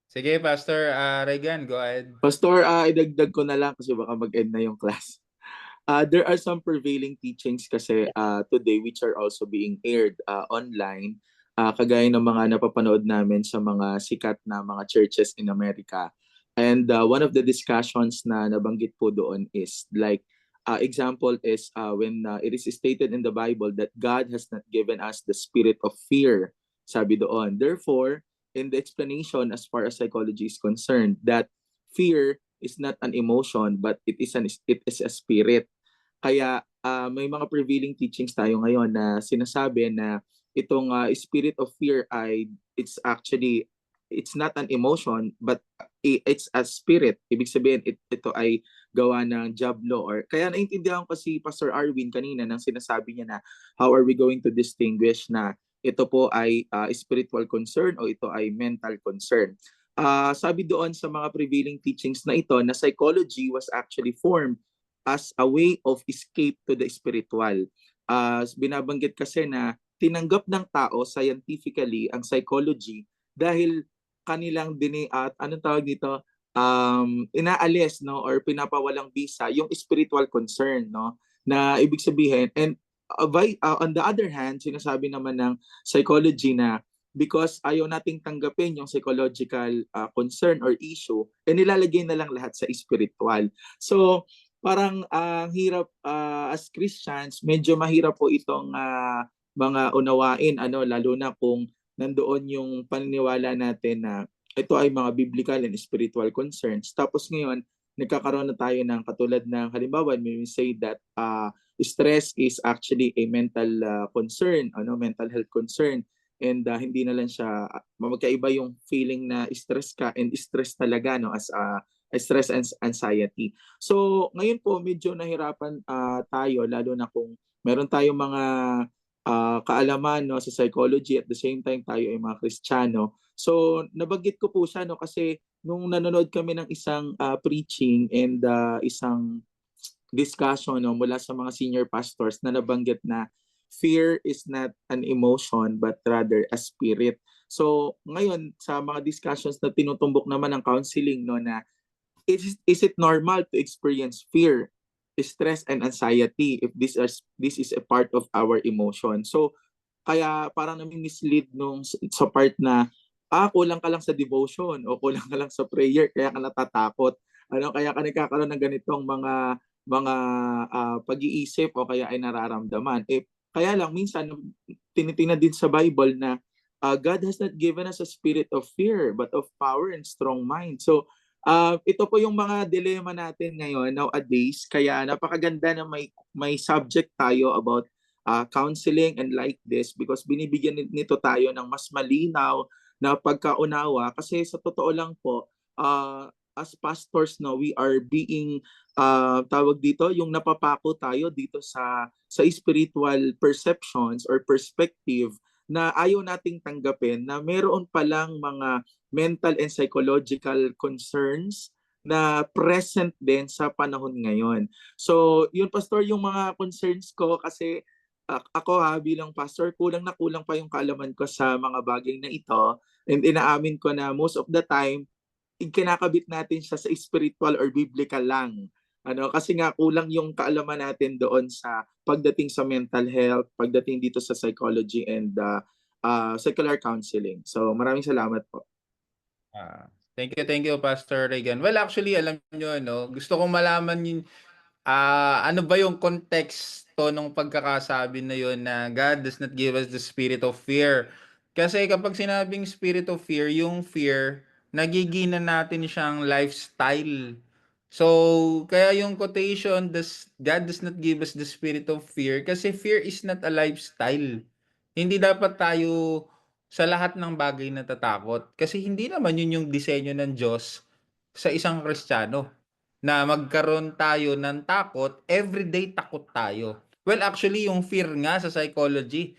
Sige, Pastor Regan, go ahead. Pastor, idagdag ko na lang kasi baka mag-end na yung class. There are some prevailing teachings kasi today which are also being aired online, kagaya ng mga napapanood namin sa mga sikat na mga churches in America. And one of the discussions na nabanggit po doon is like, example is when it is stated in the Bible that God has not given us the spirit of fear, sabi doon. Therefore, in the explanation as far as psychology is concerned, that fear is not an emotion but it is a spirit. Kaya may mga prevailing teachings tayo ngayon na sinasabi na itong spirit of fear ay it's not an emotion but it's a spirit. Ibig sabihin ito ay gawa ng Diablo, or kaya naintindihan ko si Pastor Arwin kanina nang sinasabi niya na how are we going to distinguish na ito po ay spiritual concern o ito ay mental concern. Sabi doon sa mga prevailing teachings na ito na psychology was actually formed as a way of escape to the spiritual. Binabanggit kasi na tinanggap ng tao scientifically ang psychology dahil kanilang at anong tawag dito, inaalis, no, or pinapawalang bisa yung spiritual concern, no, na ibig sabihin. And on the other hand, sinasabi naman ng psychology na because ayaw nating tanggapin yung psychological concern or issue, nilalagay na lang lahat sa spiritual. So parang ang hirap as Christians, medyo mahirap po itong mga unawain, ano, lalo na kung nandoon yung paniniwala natin na ito ay mga biblical and spiritual concerns. Tapos ngayon, nagkakaroon na tayo ng katulad ng halimbawa, we say that stress is actually a mental concern, ano, mental health concern. And hindi na lang siya magkaiba yung feeling na stress ka and stress talaga, no, as a stress and anxiety. So, ngayon po medyo nahirapan tayo lalo na kung meron tayong mga kaalaman, no, sa psychology, at the same time tayo ay mga Kristiyano. So, nabanggit ko po siya, no, kasi nung nanonood kami ng isang preaching and isang discussion, no, mula sa mga senior pastors na nabanggit na fear is not an emotion but rather a spirit. So, ngayon sa mga discussions na tinutumbok naman ng counseling, no, na is it normal to experience fear, stress, and anxiety if this is a part of our emotion? So, kaya parang nami-mislead nung sa part na kulang ka lang sa devotion o kulang ka lang sa prayer kaya ka natatakot. Ano, kaya ka nagkakaroon ng ganitong mga pag-iisip o kaya ay nararamdaman. Kaya lang minsan tinitingnan din sa Bible na God has not given us a spirit of fear but of power and strong mind. So ito po yung mga dilemma natin ngayon nowadays, kaya napakaganda na may subject tayo about counseling and like this, because binibigyan nito tayo ng mas malinaw na pagkaunawa. Kasi sa totoo lang po, as pastors, no, we are being tawag dito, yung napapako tayo dito sa spiritual perceptions or perspective na ayaw nating tanggapin na meron palang mga mental and psychological concerns na present din sa panahon ngayon. So, yun pastor, yung mga concerns ko kasi ako bilang pastor, kulang na kulang pa yung kaalaman ko sa mga bagay na ito, and inaamin ko na most of the time kinakabit natin siya sa spiritual or biblical lang. Ano, kasi nga kulang yung kaalaman natin doon sa pagdating sa mental health, pagdating dito sa psychology and secular counseling. So maraming salamat po. Thank you, Pastor Regan. Well, actually, alam nyo, no, gusto kong malaman yung, ano ba yung konteksto ng pagkakasabi na yun na God does not give us the spirit of fear. Kasi kapag sinabing spirit of fear, yung fear, nagigina natin siyang lifestyle. So, kaya yung quotation, God does not give us the spirit of fear, kasi fear is not a lifestyle. Hindi dapat tayo sa lahat ng bagay natatakot. Kasi hindi naman yun yung disenyo ng Diyos sa isang Kristiyano, na magkaroon tayo ng takot, everyday takot tayo. Well, actually, yung fear nga sa psychology,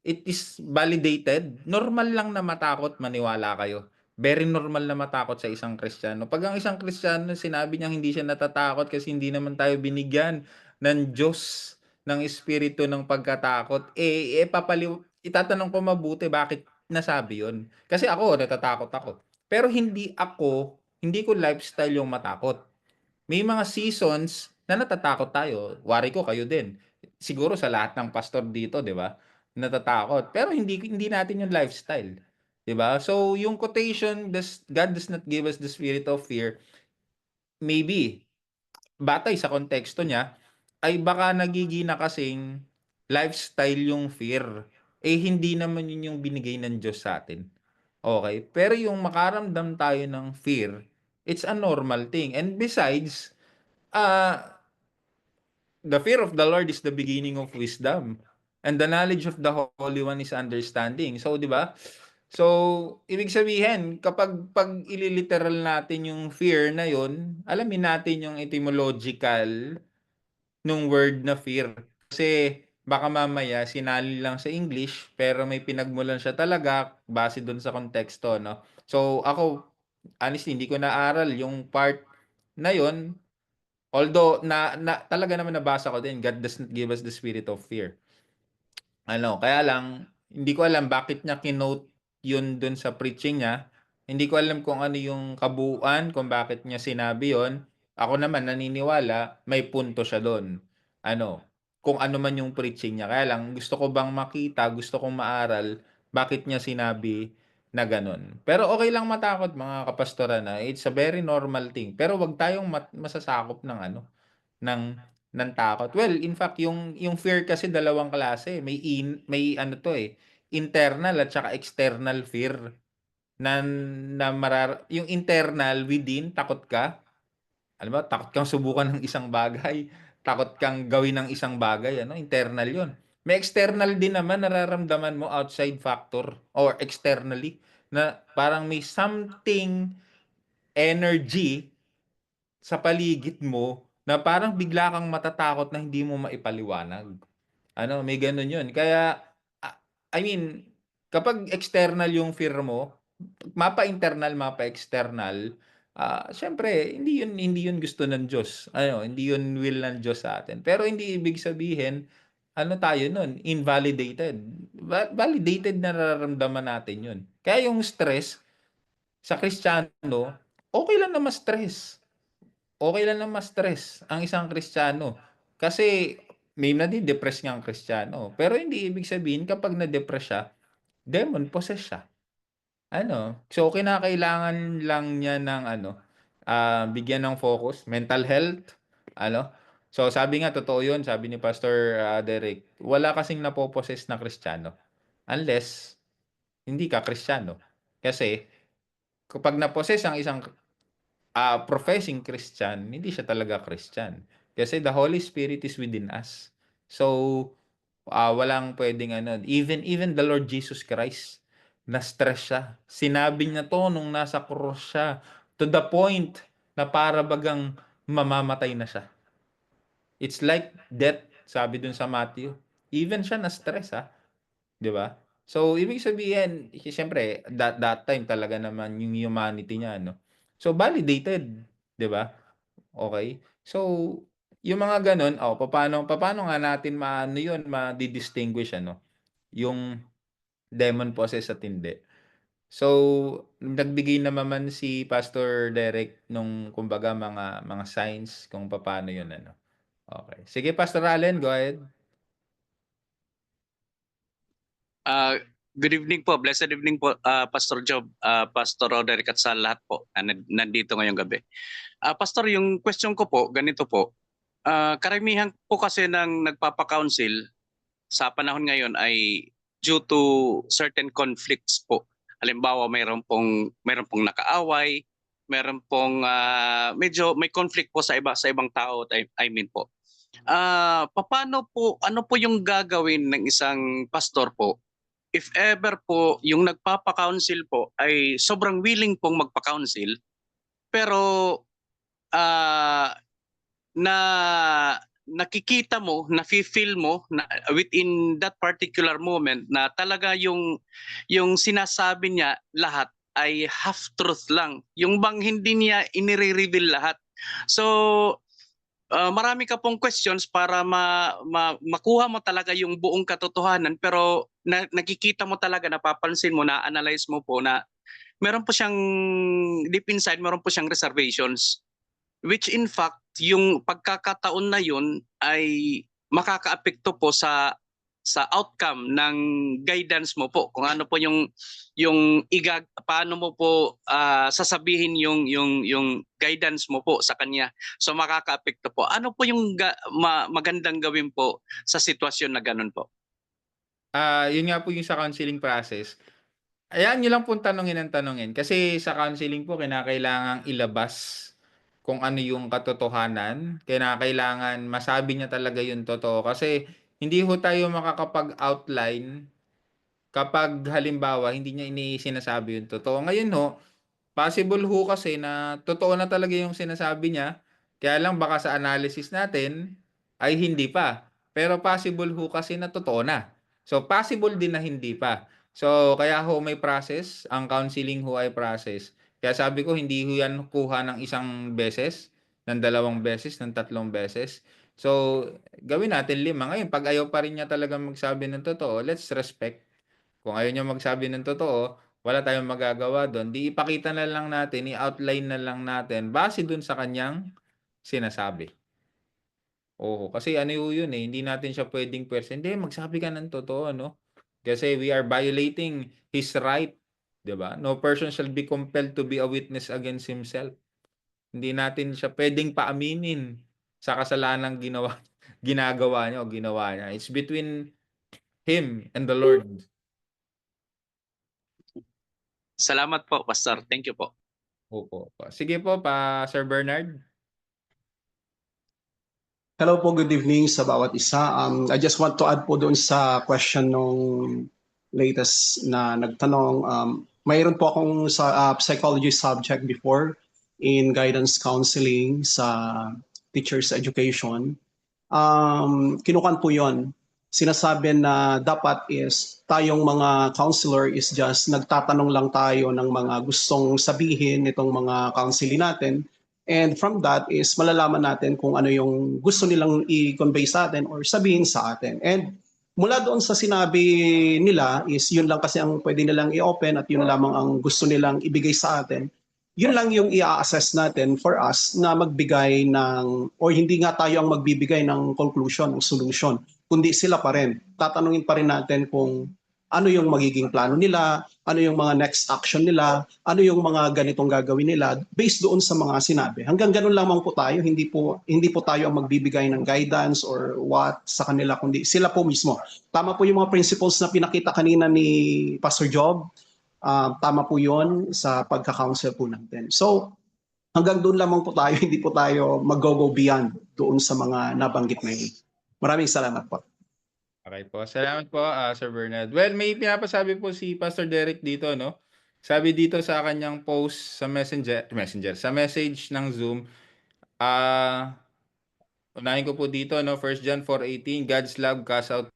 it is validated. Normal lang na matakot, maniwala kayo. Very normal na matakot sa isang Kristiyano. Pag ang isang Kristiyano, sinabi niyang hindi siya natatakot kasi hindi naman tayo binigyan ng Diyos ng espiritu ng pagkatakot, itatanong ko mabuti bakit nasabi yun. Kasi ako, natatakot ako. Pero hindi ko lifestyle yung matakot. May mga seasons na natatakot tayo. Wari ko kayo din. Siguro sa lahat ng pastor dito, 'di ba? Natatakot. Pero hindi natin yung lifestyle, 'di ba? So yung quotation, God does not give us the spirit of fear, maybe batay sa konteksto niya ay baka nagiging na kasing lifestyle yung fear. Eh hindi naman yun yung binigay ng Diyos sa atin. Okay? Pero yung makaramdam tayo ng fear, it's a normal thing. And besides, uh, the fear of the Lord is the beginning of wisdom. And the knowledge of the Holy One is understanding. So, di ba? So, ibig sabihin, pag ililiteral natin yung fear na yun, alamin natin yung etymological nung word na fear. Kasi baka mamaya sinali lang sa English pero may pinagmulan siya talaga base dun sa konteksto, no? So ako, honestly, hindi ko naaral yung part na yun. Although talaga naman nabasa ko din, God does not give us the spirit of fear. Kaya lang, hindi ko alam bakit niya kinote yun dun sa preaching niya. Hindi ko alam kung ano yung kabuuan, kung bakit niya sinabi yon. Ako naman naniniwala, may punto siya doon. Kung ano man yung preaching niya. Kaya lang, gusto ko bang makita, gusto kong maaral, bakit niya sinabi na ganun. Pero okay lang matakot mga kapastoran na it's a very normal thing. Pero wag tayong masasakop ng ng takot. Well, in fact, yung fear kasi dalawang klase, may ano 'to, internal at saka external fear yung internal within takot ka. Alam mo, takot kang subukan ng isang bagay, takot kang gawin ng isang bagay, internal 'yon. May external din naman nararamdaman mo outside factor or externally na parang may something energy sa paligid mo na parang bigla kang matatakot na hindi mo maipaliwanag. May gano'n 'yun. Kaya, ah, I mean, kapag external yung fear mo, mapa-internal, mapa-external, siyempre hindi 'yun gusto ng Diyos. Hindi 'yun will ng Diyos sa atin. Pero hindi ibig sabihin, tayo nun, invalidated. Validated na nararamdaman natin 'yun. Kaya yung stress sa Kristiyano, okey lang na ma-stress. Okey lang na ma-stress ang isang Kristiyano. Kasi may nade-depress ngang Kristiyano, pero hindi ibig sabihin kapag na-depress siya, demon possessed siya. So kinakailangan lang niya ng bigyan ng focus, mental health, ano. So sabi nga totoo 'yun, sabi ni Pastor, Derek, wala kasing napo-possess na Kristiyano unless hindi ka Kristiyano. Kasi kapag na-possess ang isang professing Christian, hindi siya talaga Christian. Kasi the Holy Spirit is within us. So, walang puwedeng even the Lord Jesus Christ, na-stress siya. Sinabi niya 'to nung nasa krus siya, to the point na para bagang mamamatay na siya. It's like death, sabi dun sa Matthew. Even siya na-stress, 'di ba? So, ibig sabihin, siyempre that time talaga naman yung humanity niya, so validated, 'di ba? Okay. So, yung mga gano'n, papaano nga natin maano yun, madi-distinguish yung demon possessed at hindi. So, nagbigay na naman si Pastor Derek nung kumbaga mga signs kung papaano yun, Okay. Sige, Pastor Allen, go ahead. Uh, Good evening po. Blessed evening po, Pastor Job, Pastor Roderick at sa lahat po na nandito ngayong gabi. Pastor, yung question ko po, ganito po. Karamihan po kasi ng nagpapa-counsel sa panahon ngayon ay due to certain conflicts po. Halimbawa, mayroon pong nakaaway, mayroon pong medyo may conflict po sa ibang tao, I mean po. Paano po, ano po yung gagawin ng isang pastor po if ever po yung nagpapa-counsel po ay sobrang willing pong magpa-counsel pero na nakikita mo, nafi-feel mo na within that particular moment na talaga yung sinasabi niya lahat ay half truth lang. Yung bang hindi niya inire-reveal lahat. So marami ka pong questions para makuha mo talaga yung buong katotohanan pero nakikita mo talaga, napapansin mo, na-analyze mo po na meron po siyang deep inside, meron po siyang reservations, which in fact yung pagkakataon na yun ay makakaapekto po sa outcome ng guidance mo po, kung ano po yung paano mo po sasabihin yung guidance mo po sa kanya. So makakaapekto po. Ano po yung magandang gawin po sa sitwasyon na ganun po? Yun nga po yung sa counseling process. Ayan, yun lang pong tanungin ng tanungin. Kasi sa counseling po, kinakailangang ilabas kung ano yung katotohanan. Kinakailangan masabi niya talaga yung totoo. Kasi hindi ho tayo makakapag-outline kapag halimbawa hindi niya sinasabi yung totoo. Ngayon ho, possible ho kasi na totoo na talaga yung sinasabi niya, kaya lang baka sa analysis natin ay hindi pa. Pero possible ho kasi na totoo na. So possible din na hindi pa. So kaya ho may process, ang counseling ho ay process. Kaya sabi ko hindi ho yan kuha ng isang beses, ng dalawang beses, ng tatlong beses. So gawin natin 5. Ngayon, pag ayaw pa rin niya talagang magsabi ng totoo, let's respect. Kung ayaw niya magsabi ng totoo, wala tayong magagawa do'n. 'Di ipakita na lang natin, i-outline na lang natin base do'n sa kaniyang sinasabi. Oo, kasi ano ho 'yun, hindi natin siya puwedeng puwersahin, "Hindi, magsabi ka ng totoo 'no." Kasi we are violating his right, 'di ba? "No person shall be compelled to be a witness against himself." Hindi natin siya puwedeng paaminin sa kasalanang ginagawa niya o ginawa niya. It's between him and the Lord. Salamat po, Pastor. Thank you po. Opo. Sige po Sir Bernard. Hello po, good evening sa bawat isa. I just want to add po doon sa question nung latest na nagtanong. Mayroon po akong psychology subject before in guidance counseling sa teacher's education. Kinukan po yon. Sinasabi na dapat is tayong mga counselor is just nagtatanong lang tayo ng mga gustong sabihin nitong mga counseling natin. And from that is malalaman natin kung ano yung gusto nilang i-convey sa atin or sabihin sa atin. And mula doon sa sinabi nila is yun lang kasi ang pwede nilang i-open at yun lamang ang gusto nilang ibigay sa atin. Yun lang yung i-assess natin for us na magbigay ng, or hindi nga tayo ang magbibigay ng conclusion o solution, kundi sila pa rin. Tatanungin pa rin natin kung ano yung magiging plano nila, ano yung mga next action nila, ano yung mga ganitong gagawin nila based doon sa mga sinabi. Hanggang ganun lamang po tayo, hindi po tayo ang magbibigay ng guidance or what sa kanila, kundi sila po mismo. Tama po yung mga principles na pinakita kanina ni Pastor Job. Tama po yon sa pagka-counsel po natin. So, hanggang doon lamang po tayo, hindi po tayo mag-go beyond doon sa mga nabanggit na yun. Maraming salamat po. Okay po. Salamat po, Sir Bernard. Well, may pinapasabi po si Pastor Derek dito, no? Sabi dito sa kanyang post sa sa message ng Zoom, unahin ko po dito, no? 1 John 4:18, God's love casts out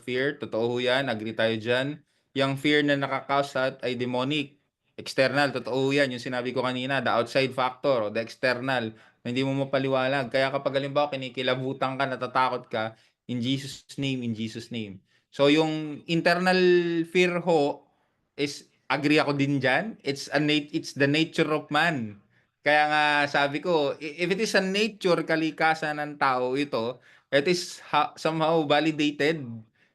fear. Totoo ho yan, agree tayo dyan. Yung fear na nakakause out ay demonic, external. Totoo ho yan, yung sinabi ko kanina, the outside factor o the external, na hindi mo mapaliwalag. Kaya kapag halimbawa kinikilabutan ka, natatakot ka, in Jesus name, in Jesus name. So yung internal fear ho is, agree ako din dyan, it's the nature of man. Kaya nga sabi ko, if it is a nature, kalikasan ng tao ito, it is somehow validated.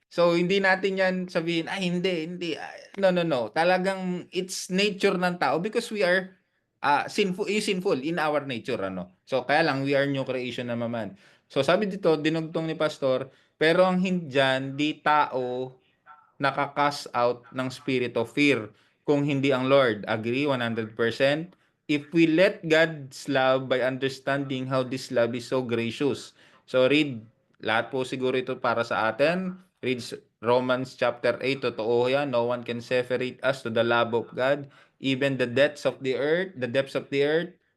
So hindi natin 'yan sabihin, "Ay hindi, hindi." No, no, no. Talagang it's nature ng tao because we are sinful in our nature ano. So kaya lang we are new creation naman. So sabi dito, dinugtong ni pastor, pero ang diyan, di tao naka-cast out ng spirit of fear kung hindi ang Lord. Agree 100%? If we let God's love by understanding how this love is so gracious. So read, lahat po siguro ito para sa atin. Read Romans chapter 8, totoo yan. No one can separate us to the love of God. Even the depths of the earth,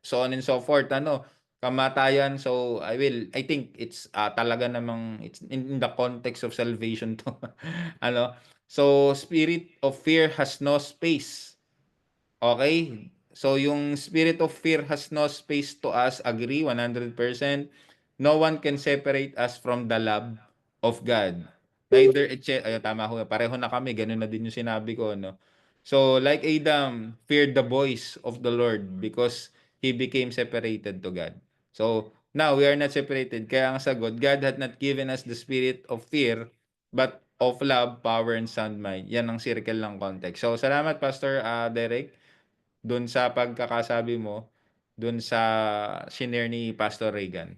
so on and so forth. Ano, kamatayan. So I think it's talaga namang it's in the context of salvation to. Ano, so spirit of fear has no space. Okay? So yung spirit of fear has no space to us, agree 100%. No one can separate us from the love of God. Neither ayun, tama ho, pareho na kami, gano'n na din yung sinabi ko 'no. So like Adam feared the voice of the Lord because he became separated to God. So now we are not separated. Kaya ang sagot, God had not given us the spirit of fear, but of love, power, and sound mind. Yan ang circle ng context. So salamat Pastor Derek dun sa pagkakasabi mo dun sa shinare ni Pastor Reagan.